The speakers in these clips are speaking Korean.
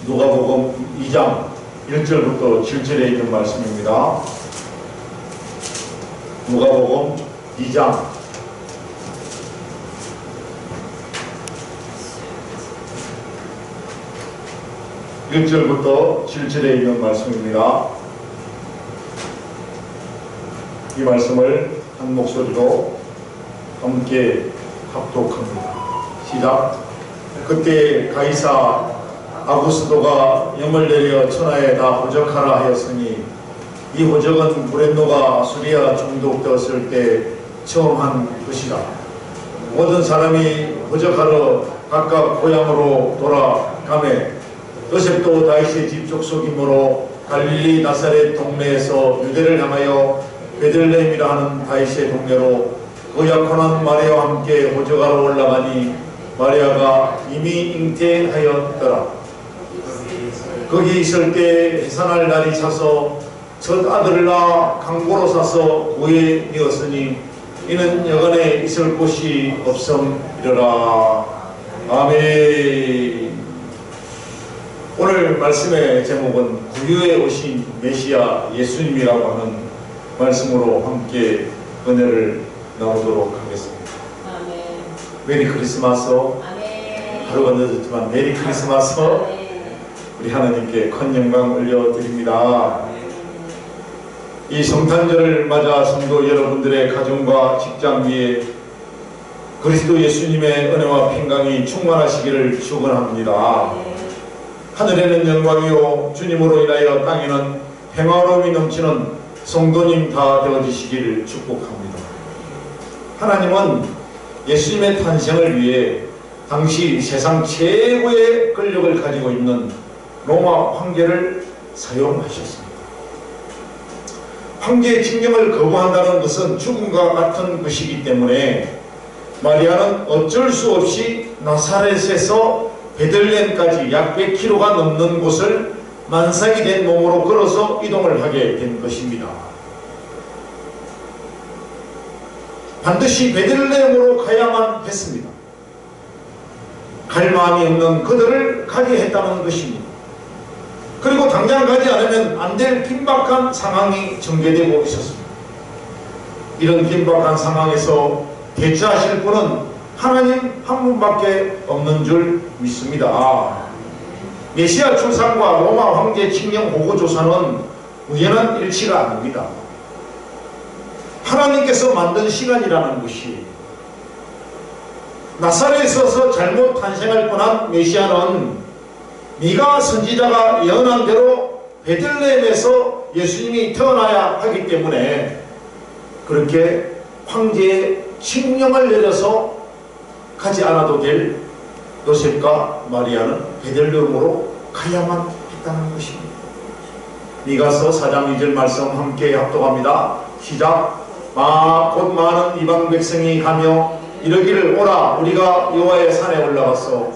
누가복음 2장 1절부터 7절에 있는 말씀입니다. 누가복음 2장 1절부터 7절에 있는 말씀입니다. 이 말씀을 한 목소리로 함께 합독합니다. 시작. 그때 가이사 아구스도가 영을 내려 천하에 다 호적하라 하였으니 이 호적은 브렛노가 수리아 중독되었을 때 처음 한 것이라. 모든 사람이 호적하러 각각 고향으로 돌아가매 요셉도 다윗의 집 족속이므로 갈릴리 나사렛 동네에서 유대를 향하여 베들레헴이라 하는 다윗의 동네로 그 약혼한 마리아와 함께 호적하러 올라가니 마리아가 이미 잉태하였더라. 거기 있을 때 해산할 날이 차서 첫 아들을 낳아 강보로 사서 구해내었으니 이는 여간에 있을 곳이 없음이러라. 아멘. 오늘 말씀의 제목은 구유에 오신 메시아 예수님이라고 하는 말씀으로 함께 은혜를 나누도록 하겠습니다. 아멘. 메리 크리스마스. 아멘. 하루가 늦었지만 메리 크리스마스. 아멘. 우리 하나님께 큰 영광 올려드립니다. 이 성탄절을 맞아 성도 여러분들의 가정과 직장 위에 그리스도 예수님의 은혜와 평강이 충만하시기를 축원합니다. 하늘에는 영광이요 주님으로 인하여 땅에는 평화로움이 넘치는 성도님 다 되어주시기를 축복합니다. 하나님은 예수님의 탄생을 위해 당시 세상 최고의 권력을 가지고 있는 로마 황제를 사용하셨습니다. 황제의 칙령을 거부한다는 것은 죽음과 같은 것이기 때문에 마리아는 어쩔 수 없이 나사렛에서 베들레헴까지 약 100km가 넘는 곳을 만삭이 된 몸으로 걸어서 이동을 하게 된 것입니다. 반드시 베들레헴으로 가야만 했습니다. 갈 마음이 없는 그들을 가게 했다는 것입니다. 그리고 당장 가지 않으면 안 될 긴박한 상황이 전개되고 있었습니다. 이런 긴박한 상황에서 대처하실 분은 하나님 한 분밖에 없는 줄 믿습니다. 메시아 출산과 로마 황제 칙령 보고 조사는 우연한 일치가 아닙니다. 하나님께서 만든 시간이라는 것이 나사렛에 있어서 잘못 탄생할 뻔한 메시아는 미가 선지자가 예언한 대로 베들레헴에서 예수님이 태어나야 하기 때문에 그렇게 황제의 칙령을 내려서 가지 않아도 될 요셉과 마리아는 베들레헴으로 가야만 했다는 것입니다. 미가서 4장 2절 말씀 함께 합독합니다. 시작. 곧 많은 이방 백성이 가며 이르기를 오라 우리가 여호와의 산에 올라가서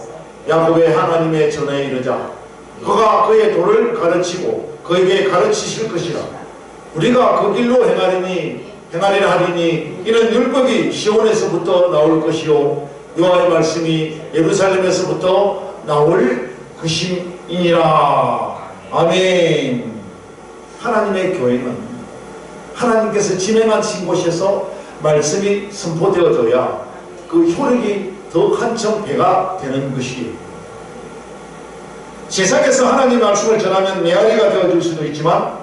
야곱의 하나님의 전에 이르자. 그가 그의 도를 가르치고 그에게 가르치실 것이라. 우리가 그 길로 행하리라 하리니 이는 율법이 시온에서부터 나올 것이요 여호와의 말씀이 예루살렘에서부터 나올 것임이니라. 아멘. 하나님의 교회는 하나님께서 진행하신 곳에서 말씀이 선포되어져야 그 효력이 더 한층 배가 되는 것이에요. 세상에서 하나님의 말씀을 전하면 메아리가 되어줄 수도 있지만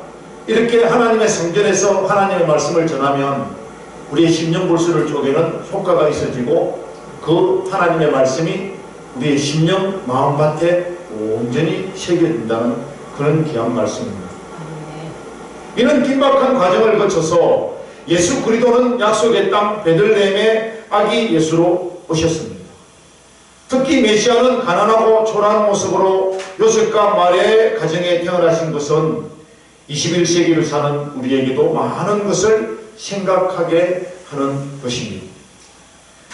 이렇게 하나님의 성전에서 하나님의 말씀을 전하면 우리의 심령 불수를 쪼개는 효과가 있어지고 그 하나님의 말씀이 우리의 심령 마음밭에 온전히 새겨진다는 그런 귀한 말씀입니다. 이는 긴박한 과정을 거쳐서 예수 그리스도는 약속의 땅 베들레헴의 아기 예수로 오셨습니다. 특히 메시아는 가난하고 초라한 모습으로 요셉과 마리아의 가정에 태어나신 것은 21세기를 사는 우리에게도 많은 것을 생각하게 하는 것입니다.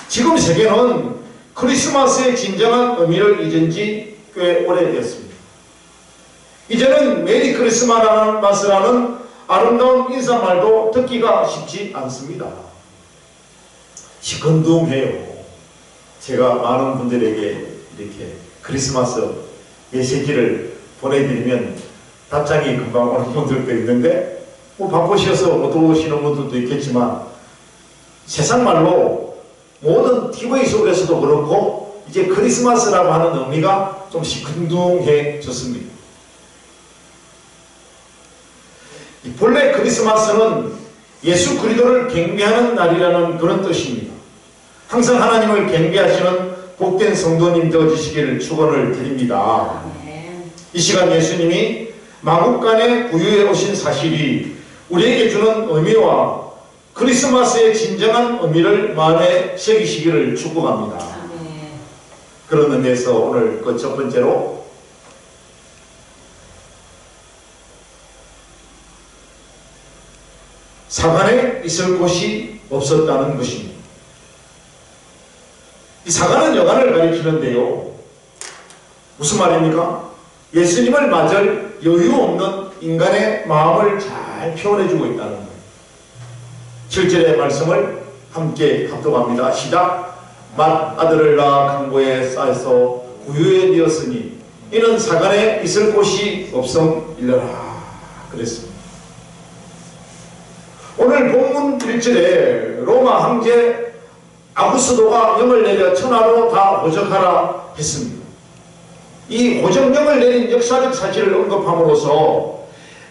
지금 세계는 크리스마스의 진정한 의미를 잊은 지 꽤 오래되었습니다. 이제는 메리 크리스마스라는 아름다운 인사말도 듣기가 쉽지 않습니다. 시큰둥해요. 제가 많은 분들에게 이렇게 크리스마스 메시지를 보내드리면 답장이 금방 오는 분들도 있는데 뭐 바쁘셔서 못 오시는 분들도 있겠지만 세상 말로 모든 TV 속에서도 그렇고 이제 크리스마스라고 하는 의미가 좀 시큰둥해졌습니다. 본래 크리스마스는 예수 그리스도를 경배하는 날이라는 그런 뜻입니다. 항상 하나님을 경배하시는 복된 성도님 되어주시기를 축원을 드립니다. 이 시간 예수님이 마국간에 구유해 오신 사실이 우리에게 주는 의미와 크리스마스의 진정한 의미를 마음에 새기시기를 축복합니다. 그런 의미에서 오늘 그 첫 번째로 사관에 있을 곳이 없었다는 것입니다. 이 사관은 여관을 가리키는데요. 무슨 말입니까? 예수님을 맞을 여유 없는 인간의 마음을 잘 표현해주고 있다는 거예요. 7절의 말씀을 함께 합독합니다. 시작. 맏아들을 낳아 강고에 쌓여서 구유에 되었으니 이는 사관에 있을 곳이 없음이러라 그랬습니다. 오늘 본문 1절에 로마 황제 아구스도가 영을 내려 천하로 다 호적하라 했습니다. 이 호적령을 내린 역사적 사실을 언급함으로써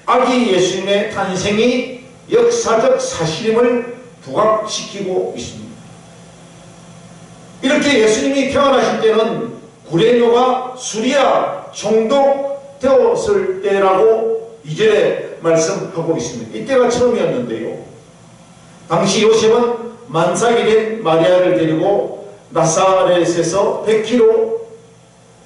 아기 예수님의 탄생이 역사적 사실임을 부각시키고 있습니다. 이렇게 예수님이 태어나실 때는 구레뇨가 수리아 총독되었을 때라고 2절에 말씀하고 있습니다. 이때가 처음이었는데요. 당시 요셉은 만삭이 된 마리아를 데리고 나사렛에서 100km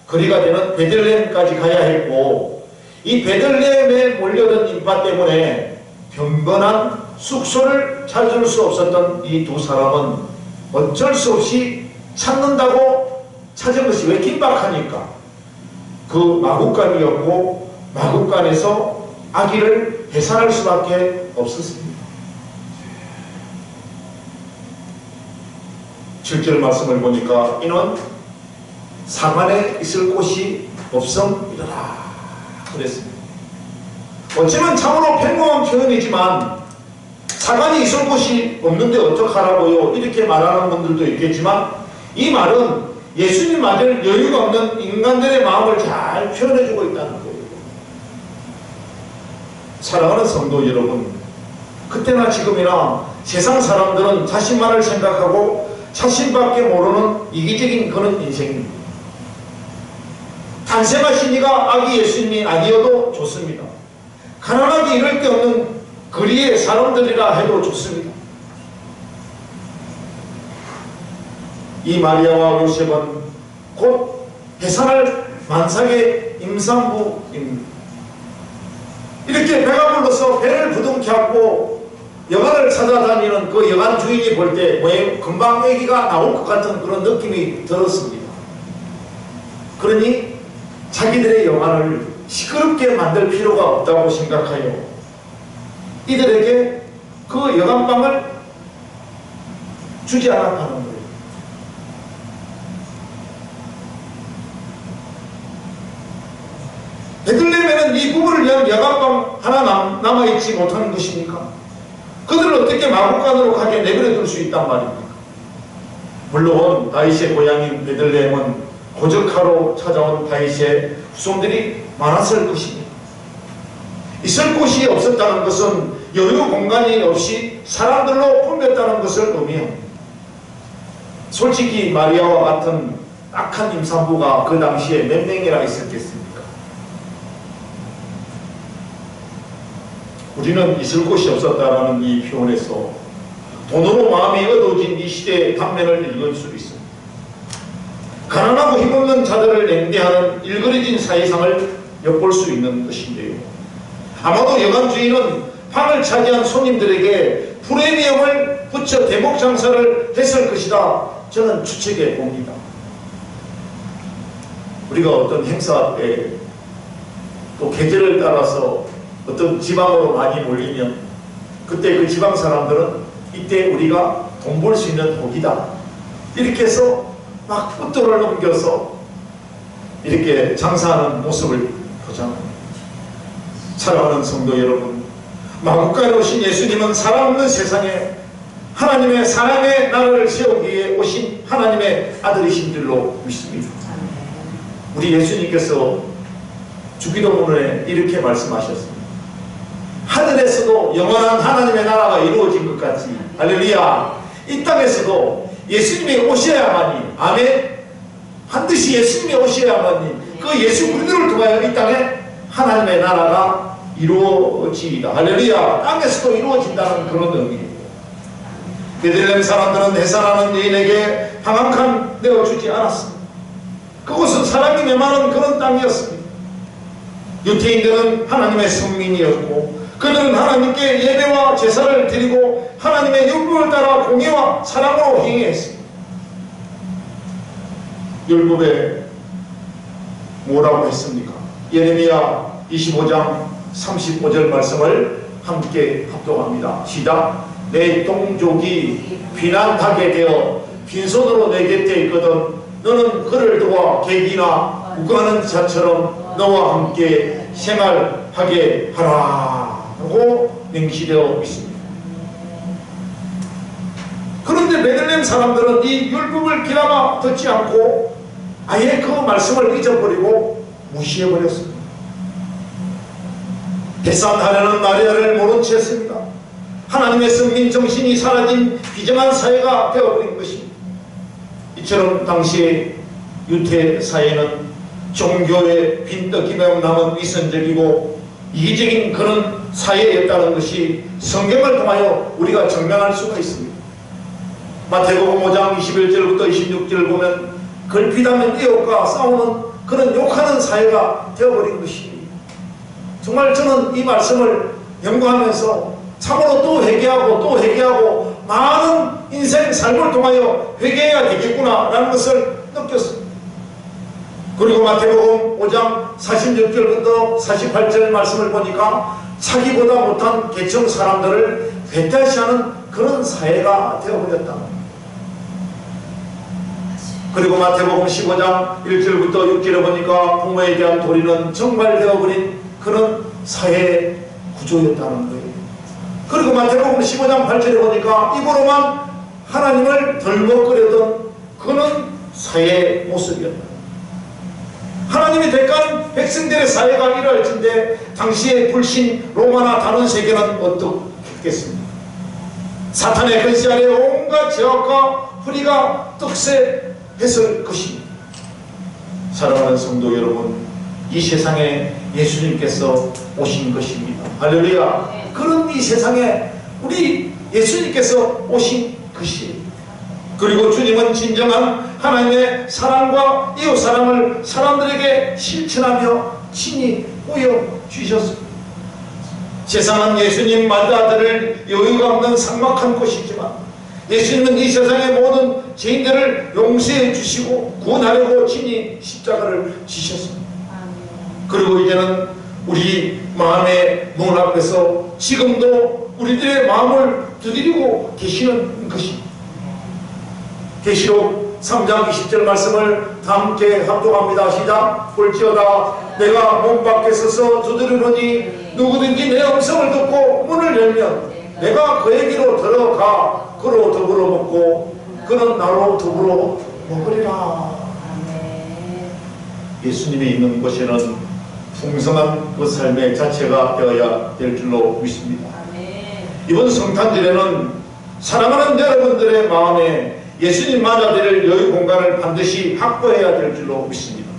거리가 되는 베들레헴까지 가야 했고 이 베들레헴에 몰려든 인파 때문에 경건한 숙소를 찾을 수 없었던 이 두 사람은 어쩔 수 없이 찾는다고 찾은 것이 왜 긴박하니까 그 마국간이었고 마국간에서 아기를 해산할 수밖에 없었습니다. 7절 말씀을 보니까 이는 사관에 있을 곳이 없음이더라 그랬습니다. 어쩌면 참으로 평범한 표현이지만 사관이 있을 곳이 없는데 어떡하라고요? 이렇게 말하는 분들도 있겠지만 이 말은 예수님 맞을 여유가 없는 인간들의 마음을 잘 표현해주고 있다는 거예요. 사랑하는 성도 여러분, 그때나 지금이나 세상 사람들은 자신만을 생각하고 자신밖에 모르는 이기적인 그런 인생입니다. 탄생하신 이가 아기 예수님이 아니어도 좋습니다. 가난하게 이럴 데 없는 거리의 사람들이라 해도 좋습니다. 이 마리아와 요셉은 곧 해산할 만삭의 임산부입니다. 이렇게 배가 불러서 배를 부둥켜 안고 여관을 찾아다니는 그 여관 주인이 볼 때 왜 금방 아기가 나올 것 같은 그런 느낌이 들었습니다. 그러니 자기들의 여관을 시끄럽게 만들 필요가 없다고 생각하여 이들에게 그 여관방을 주지 않았다는 거예요. 베들레헴에는 이 부부를 위한 여관방 하나 남아있지 못하는 것입니까? 그들을 어떻게 마국간으로 가게 내버려 둘 수 있단 말입니까? 물론 다윗의 고향인 베들레헴은 호적하러 찾아온 다윗의 후손들이 많았을 것입니다. 있을 곳이 없었다는 것은 여유 공간이 없이 사람들로 붐볐다는 것을 의미합니다. 솔직히 마리아와 같은 악한 임산부가 그 당시에 몇 명이나 있었겠습니까? 우리는 있을 곳이 없었다라는 이 표현에서 돈으로 마음이 어두워진 이 시대의 단면을 읽을 수 있습니다. 가난하고 힘없는 자들을 냉대하는 일그러진 사회상을 엿볼 수 있는 것인데요. 아마도 여관 주인은 방을 차지한 손님들에게 프리미엄을 붙여 대목 장사를 했을 것이다. 저는 추측해 봅니다. 우리가 어떤 행사 때 또 계절을 따라서 어떤 지방으로 많이 몰리면 그때 그 지방 사람들은 이때 우리가 돈 벌 수 있는 복이다. 이렇게 해서 막 붓돌을 넘겨서 이렇게 장사하는 모습을 거잖아요. 사랑하는 성도 여러분, 마국간에 오신 예수님은 살아없는 세상에 하나님의 사랑의 나라를 세우기 위해 오신 하나님의 아들이신 줄로 믿습니다. 우리 예수님께서 주기도문에 이렇게 말씀하셨습니다. 하늘에서도 영원한 하나님의 나라가 이루어진 것 같이, 할렐루야, 이 땅에서도 예수님이 오셔야만이, 아멘, 반드시 예수님이 오셔야만이 그 예수 그리스도를 통하여 이 땅에 하나님의 나라가 이루어지이다. 할렐루야. 땅에서도 이루어진다는 그런 의미예요. 베들레헴 사람들은 해산하는 여인에게 방한칸 내어주지 않았습니다. 그곳은 사람이 메마른 그런 땅이었습니다. 유태인들은 하나님의 성민이었고 그들은 하나님께 예배와 제사를 드리고 하나님의 율법을 따라 공의와 사랑으로 행했습니다. 율법에 뭐라고 했습니까? 예레미야 25장 35절 말씀을 함께 합독합니다. 시작. 내 동족이 비난하게 되어 빈손으로 내 곁에 있거든 너는 그를 도와 객이나 우가는 자처럼 너와 함께 생활하게 하라 하고 명시되어 있습니다. 그런데 베들레헴 사람들은 이 율법을 귀담아 듣지 않고 아예 그 말씀을 잊어버리고 무시해버렸습니다. 해산하려는 마리아를 모른 채 했습니다. 하나님의 성민 정신이 사라진 비정한 사회가 되어버린 것입니다. 이처럼 당시의 유태 사회는 종교의 빈떡이며 남은 위선적이고 이기적인 그런 사회였다는 것이 성경을 통하여 우리가 증명할 수가 있습니다. 마태복음 5장 21절부터 26절 보면 걸핏하면 이웃과 싸우는 그런 욕하는 사회가 되어버린 것입니다. 정말 저는 이 말씀을 연구하면서 참으로 또 회개하고 많은 인생 삶을 통하여 회개해야 되겠구나 라는 것을 느꼈습니다. 그리고 마태복음 5장 46절부터 48절 말씀을 보니까 자기보다 못한 계층 사람들을 배타시하는 그런 사회가 되어버렸다. 그리고 마태복음 15장 1절부터 6절에 보니까 부모에 대한 도리는 정발되어버린 그런 사회 구조였다는 거예요. 그리고 마태복음 15장 8절에 보니까 입으로만 하나님을 덜먹거리던 그런 사회의 모습이었다. 하나님이 택한 백성들의 사회가 이럴진데 당시의 불신 로마나 다른 세계는 어떻겠습니까? 사탄의 근시 아래 온갖 죄악과 불의가 떡새했을 것입니다. 사랑하는 성도 여러분, 이 세상에 예수님께서 오신 것입니다. 할렐루야. 그런 이 세상에 우리 예수님께서 오신 것이에요. 그리고 주님은 진정한 하나님의 사랑과 이웃사랑을 사람들에게 실천하며 친히 보여주셨습니다. 세상은 예수님 맞아들을 여유가 없는 삭막한 곳이지만 예수님은 이 세상의 모든 죄인들을 용서해 주시고 구원하려고 친히 십자가를 지셨습니다. 그리고 이제는 우리 마음의 문 앞에서 지금도 우리들의 마음을 두드리고 계시는 것입니다. 계시록 3장 20절 말씀을 다 함께 합독합니다. 시작. 볼지어다 내가 문 밖에 서서 두드리노니 누구든지 내 음성을 듣고 문을 열면 내가 그에게로 들어가 그로 더불어 먹고 그는 나로 더불어 먹으리라. 예수님이 있는 곳에는 풍성한 그 삶의 자체가 되어야 될 줄로 믿습니다. 이번 성탄절에는 사랑하는 여러분들의 마음에 예수님 맞아들일 여유 공간을 반드시 확보해야 될 줄로 믿습니다.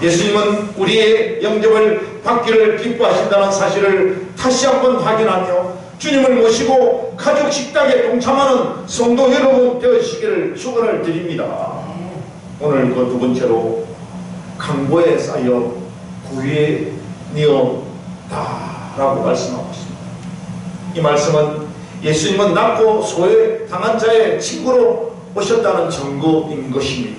예수님은 우리의 영접을 받기를 기뻐하신다는 사실을 다시 한번 확인하며 주님을 모시고 가족 식탁에 동참하는 성도 여러분 되시기를 축원을 드립니다. 오늘 그 두 번째로 강보에 쌓여 구유에 니었다라고 말씀하고 있습니다. 이 말씀은 예수님은 낳고 소외당한 자의 친구로 오셨다는 증거인 것입니다.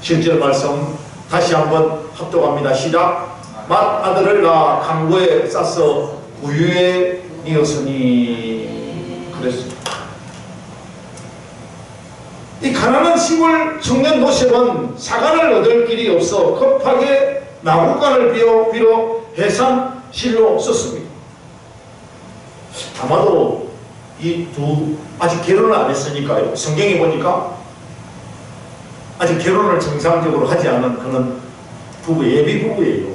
실제 말씀 다시 한번 합독합니다. 시작. 맏아들을 낳아 강보에 싸서 구유에 니었으니 그랬습니다. 이 가난한 시골 청년 노셉은 사관을 얻을 길이 없어 급하게 나무간을 빌어 해산실로 썼습니다. 아마도 이 두 아직 결혼을 안 했으니까요. 성경에 보니까 아직 결혼을 정상적으로 하지 않은 그런 부부, 예비 부부예요.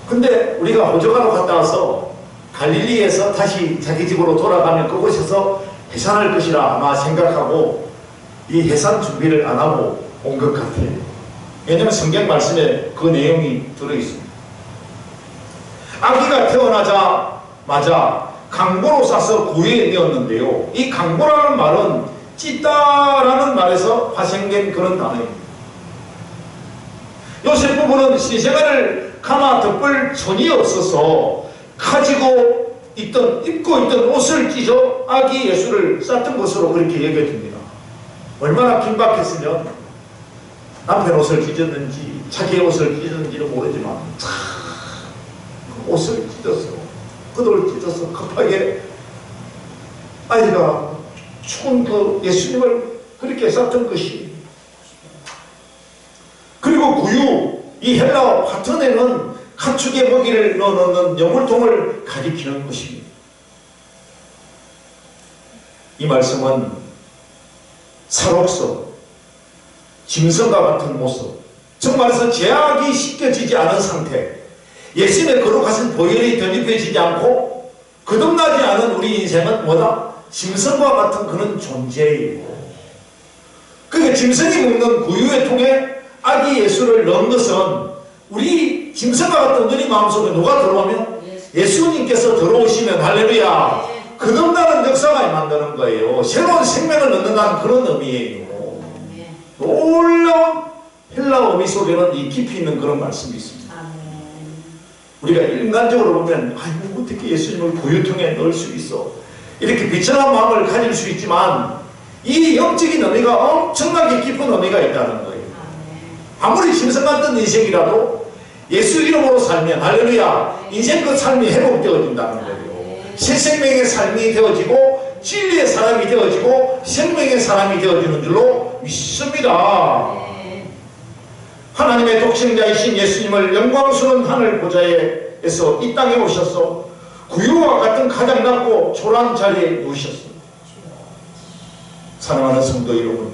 근데 우리가 호적가로 갔다 와서 갈릴리에서 다시 자기 집으로 돌아가면 그곳에서 해산할 것이라 아마 생각하고 이 해산 준비를 안 하고 온 것 같아요. 왜냐하면 성경 말씀에 그 내용이 들어있습니다. 아기가 태어나자마자 강보로 싸서 구유에 넣었는데요. 이 강보라는 말은 찢다라는 말에서 파생된 그런 단어입니다. 요셉 부부는 신생아를 감아 덮을 천이 없어서 가지고 있던, 입고 있던 옷을 찢어 아기 예수를 쌌던 것으로 그렇게 여겨집니다. 얼마나 긴박했으면 남편 옷을 찢었는지 자기의 옷을 찢었는지는 모르지만 옷을 찢었어. 그들을 찢어서 급하게 아이가 죽은 그 예수님을 그렇게 쌌던 것이. 그리고 구유, 이 헬라어 파트네는 가축의 먹이를 넣어놓는 여물통을 가리키는 것입니다. 이 말씀은 살옥서, 짐승과 같은 모습, 즉 말해서 제약이 씻겨지지 않은 상태, 예수님의 거룩하신 보혈이 덧입혀지지 않고 거듭나지 않은 우리 인생은 뭐다? 짐승과 같은 그런 존재이고, 그러니까 짐승이 먹는 구유의 통에 아기 예수를 넣은 것은 우리 짐승과 같은 우리 마음속에 누가 들어오면 예수님께서 들어오시면 할렐루야 거듭나는 역사가 만드는 거예요. 새로운 생명을 넣는다는 그런 의미예요. 놀라운 헬라어 의미 속에는 이 깊이 있는 그런 말씀이 있습니다. 우리가 인간적으로 보면 아이고 어떻게 예수님을 구유통에 넣을 수 있어, 이렇게 비천한 마음을 가질 수 있지만 이 영적인 의미가 엄청나게 깊은 의미가 있다는 거예요. 아무리 짐승 같은 인생이라도 예수 이름으로 살면 할렐루야 인생 그 삶이 회복되어진다는 거예요. 새 생명의 삶이 되어지고 진리의 사람이 되어지고 생명의 사람이 되어지는 줄로 믿습니다. 하나님의 독생자이신 예수님을 영광스러운 하늘 보좌에서 이 땅에 오셔서 구유와 같은 가장 낮고 초라한 자리에 누우셨습니다. 사랑하는 성도 여러분,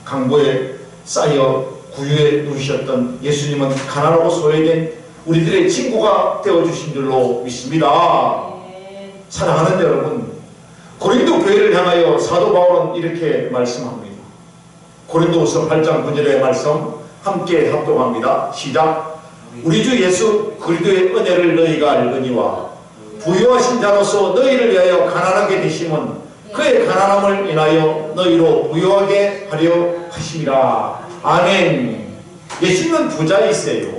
강보에 쌓여 구유에 누우셨던 예수님은 가난하고 소외된 우리들의 친구가 되어주신 줄로 믿습니다. 사랑하는 여러분, 고린도 교회를 향하여 사도 바울은 이렇게 말씀합니다. 고린도후서 8장 9절의 말씀 함께 합독합니다. 시작. 우리 주 예수 그리스도의 은혜를 너희가 알거니와 부유하신 자로서 너희를 위하여 가난하게 되심은 그의 가난함을 인하여 너희로 부유하게 하려 하심이라. 아멘. 예수님은 부자이세요.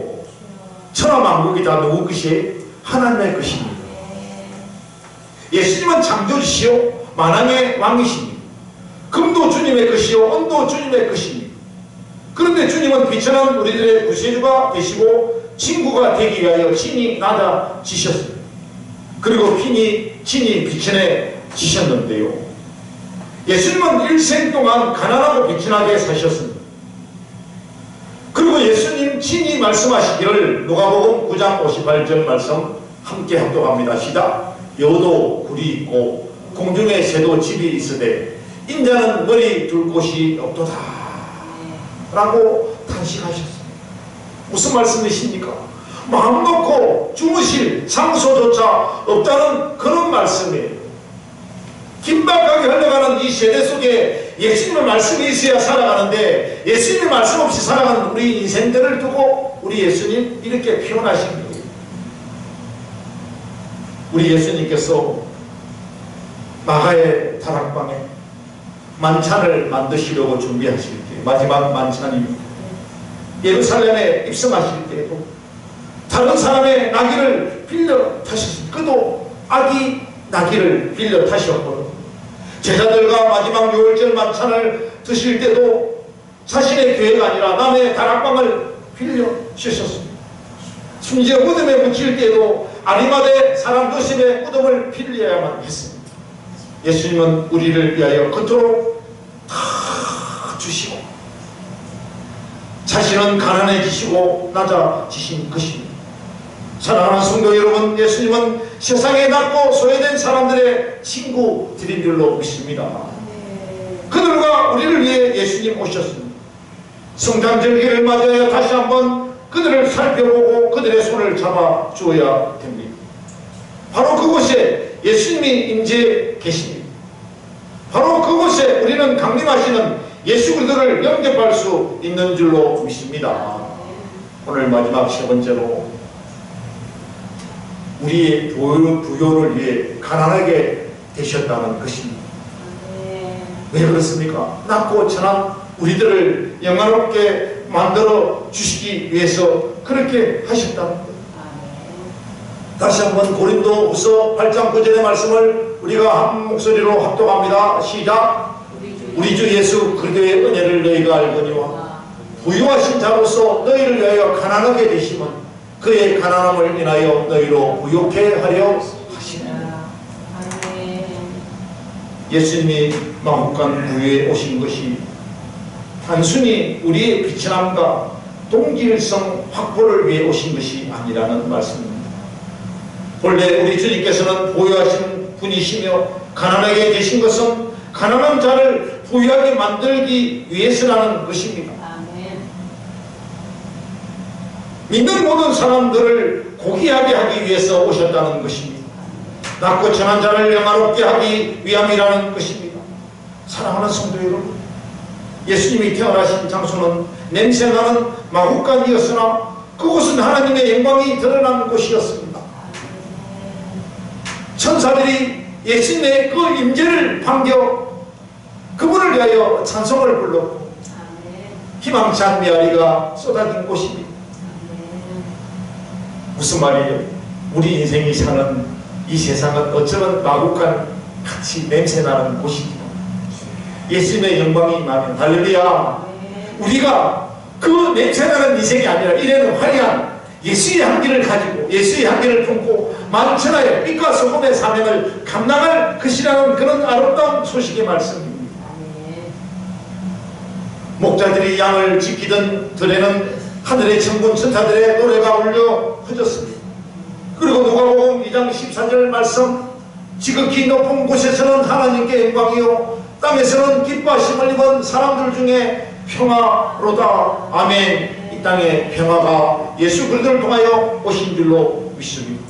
천하만국이 다 누구 것이? 하나님의 것입니다. 예수님은 창조주시요 만왕의 왕이십니다. 금도 주님의 것이요 은도 주님의 것입니다. 그런데 주님은 비천한 우리들의 구세주가 되시고 친구가 되기 위하여 친히 낮아지셨습니다. 그리고 친히 비천해지셨는데요. 예수님은 일생 동안 가난하고 비천하게 사셨습니다. 그리고 예수님 친히 말씀하시기를 누가복음 9장 58절 말씀 함께 합독합니다. 시작. 여도 굴이 있고 공중에 새도 집이 있으되 인자는 머리 둘 곳이 없도다 라고 탄식하셨습니다. 무슨 말씀이십니까? 마음 놓고 주무실 장소조차 없다는 그런 말씀이에요. 긴박하게 흘러가는 이 세대 속에 예수님의 말씀이 있어야 살아가는데 예수님의 말씀 없이 살아가는 우리 인생들을 두고 우리 예수님 이렇게 표현하신 거예요. 우리 예수님께서 마가의 다락방에 만찬을 만드시려고 준비하실 때, 마지막 만찬입니다. 예루살렘에 입성하실 때에도 다른 사람의 나귀를 빌려 타셨습니다. 그도 아기 나귀를 빌려 타셨거든요. 제자들과 마지막 유월절 만찬을 드실 때도 자신의 교회가 아니라 남의 다락방을 빌려 주셨습니다. 심지어 무덤에 묻힐 때도 아리마대 사람 도심의 무덤을 빌려야만 했습니다. 예수님은 우리를 위하여 그토록 다 주시고 자신은 가난해지시고 낮아지신 것입니다. 사랑하는 성도 여러분, 예수님은 세상에 낮고 소외된 사람들의 친구들인 줄로 믿습니다. 그들과 우리를 위해 예수님 오셨습니다. 성탄절기를 맞이하여 다시 한번 그들을 살펴보고 그들의 손을 잡아 주어야 됩니다. 바로 그곳에 예수님이 임재 계십니다. 바로 그곳에 우리는 강림하시는 예수 그리스도를 영접할 수 있는 줄로 믿습니다. 오늘 마지막 세 번째로 우리의 부요를 위해 가난하게 되셨다는 것입니다. 왜 그렇습니까? 낮고 천한 우리들을 영화롭게 만들어 주시기 위해서 그렇게 하셨다는 것. 다시 한번 고린도후서 8장 9절의 말씀을 우리가 한 목소리로 합독합니다. 시작. 우리 주 예수 그리스도의 은혜를 너희가 알거니와 부유하신 자로서 너희를 위하여 가난하게 되심은 그의 가난함을 인하여 너희로 부욕해 하려 하십니다. 예수님이 마국간 부유에 오신 것이 단순히 우리의 비천함과 동질성 확보를 위해 오신 것이 아니라는 말씀입니다. 본래 우리 주님께서는 부유하신 분이시며 가난하게 되신 것은 가난한 자를 부유하게 만들기 위해서라는 것입니다. 믿는 모든 사람들을 고귀하게 하기 위해서 오셨다는 것입니다. 낮고 천한 자를 영화롭게 하기 위함이라는 것입니다. 사랑하는 성도 여러분, 예수님이 태어나신 장소는 냄새나는 마국간이었으나 그곳은 하나님의 영광이 드러난 곳이었습니다. 천사들이 예수님의 그 임재를 반겨 그분을 위하여 찬송을 불렀고 희망찬 메아리가 쏟아진 곳입니다. 무슨 말이에요? 우리 인생이 사는 이 세상은 어쩌면 마국간 같이 냄새나는 곳이죠. 예수님의 영광이 임하면 할렐루야, 우리가 그 냄새나는 인생이 아니라 이래는 화려한 예수의 향기를 가지고 예수의 향기를 품고 만천하에 빛과 소금의 사명을 감당할 것이라는 그런 아름다운 소식의 말씀입니다. 목자들이 양을 지키던 들에는 하늘의 천군 천사들의 노래가 울려 퍼졌습니다. 그리고 누가복음 2장 14절 말씀, 지극히 높은 곳에서는 하나님께 영광이요 땅에서는 기뻐하심을 입은 사람들 중에 평화로다. 아멘. 이 땅에 평화가 예수 그리스도를 통하여 오신 줄로 믿습니다.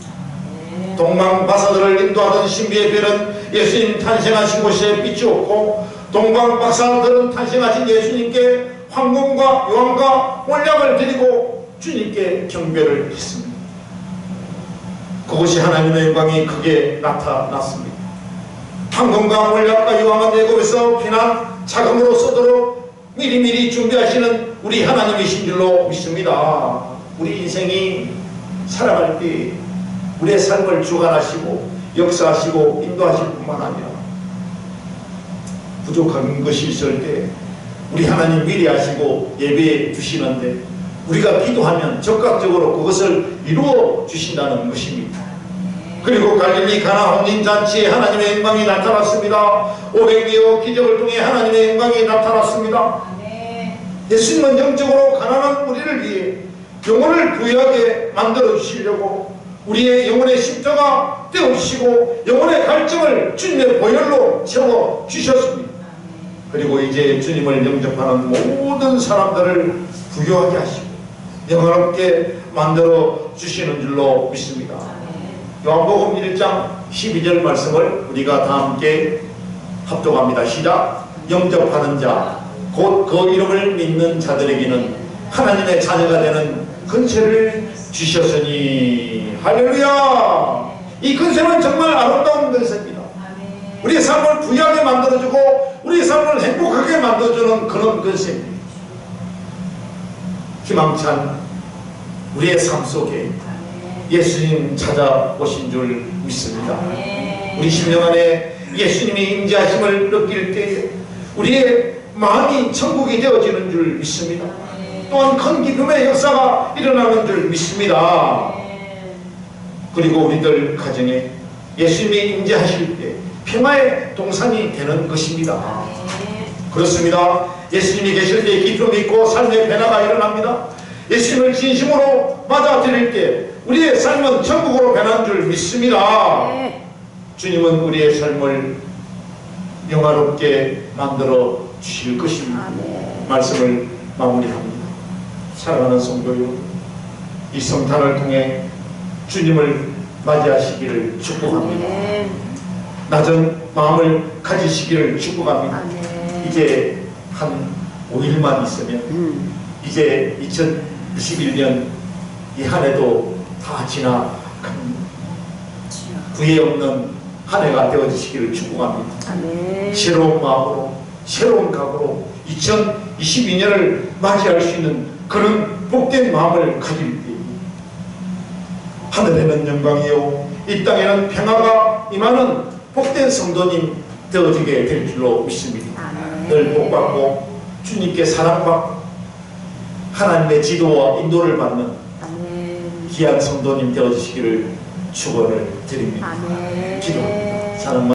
동방박사들을 인도하던 신비의 별은 예수님 탄생하신 곳에 비추었고 동방박사들은 탄생하신 예수님께 황금과 요한과 몰약을 드리고 주님께 경배를 했습니다. 그것이 하나님의 영광이 크게 나타났습니다. 황금과 몰약과 요한은 애굽에서 피난 자금으로 쓰도록 미리미리 준비하시는 우리 하나님이신 줄로 믿습니다. 우리 인생이 살아갈 때 우리의 삶을 주관하시고 역사하시고 인도하실 뿐만 아니라 부족한 것이 있을 때 우리 하나님 미리 하시고 예배해 주시는데 우리가 기도하면 적극적으로 그것을 이루어 주신다는 것입니다. 그리고 갈릴리 가나 혼인잔치에 하나님의 영광이 나타났습니다. 500여의 기적을 통해 하나님의 영광이 나타났습니다. 예수님은 영적으로 가난한 우리를 위해 영혼을 부유하게 만들어 주시려고 우리의 영혼의 십자가 떼어주시고 영혼의 갈증을 주님의 보혈로 채워 주셨습니다. 그리고 이제 주님을 영접하는 모든 사람들을 부유하게 하시고 영화롭게 만들어 주시는 줄로 믿습니다. 요한복음 1장 12절 말씀을 우리가 다 함께 합독합니다. 시작. 영접하는 자 곧 그 이름을 믿는 자들에게는 하나님의 자녀가 되는 근세를 주셨으니. 할렐루야. 이 근세는 정말 아름다운 근세입니다. 우리의 삶을 부유하게 만들어주고 우리의 삶을 행복하게 만들어주는 그런 근세입니다. 희망찬 우리의 삶 속에 예수님 찾아오신 줄 믿습니다. 우리 심령 안에 예수님이 임재하심을 느낄 때 우리의 마음이 천국이 되어지는 줄 믿습니다. 또한 큰 기쁨의 역사가 일어나는 줄 믿습니다. 그리고 우리들 가정에 예수님이 임재하실 때 평화의 동산이 되는 것입니다. 그렇습니다. 예수님이 계실 때 기쁨이 있고 삶의 변화가 일어납니다. 예수님을 진심으로 맞아들일 때 우리의 삶은 천국으로 변한 줄 믿습니다. 네. 주님은 우리의 삶을 영화롭게 만들어 주실 것입니다. 아멘. 말씀을 마무리합니다. 사랑하는 성도 여러분, 이 성탄을 통해 주님을 맞이하시기를 축복합니다. 아멘. 낮은 마음을 가지시기를 축복합니다. 아멘. 이제 한 5일만 있으면 이제 2021년 이 한 해도 다 지나간 후회 없는 한 해가 되어지시기를 축복합니다. 아멘. 새로운 마음으로 새로운 각오로 2022년을 맞이할 수 있는 그런 복된 마음을 가질 때 하늘에는 영광이요 이 땅에는 평화가 임하는 복된 성도님 되어지게 될 줄로 믿습니다. 아멘. 늘 복받고 주님께 사랑받고 하나님의 지도와 인도를 받는 아멘. 귀한 성도님 되어주시기를 축원을 드립니다. 아멘. 기도합니다. 사랑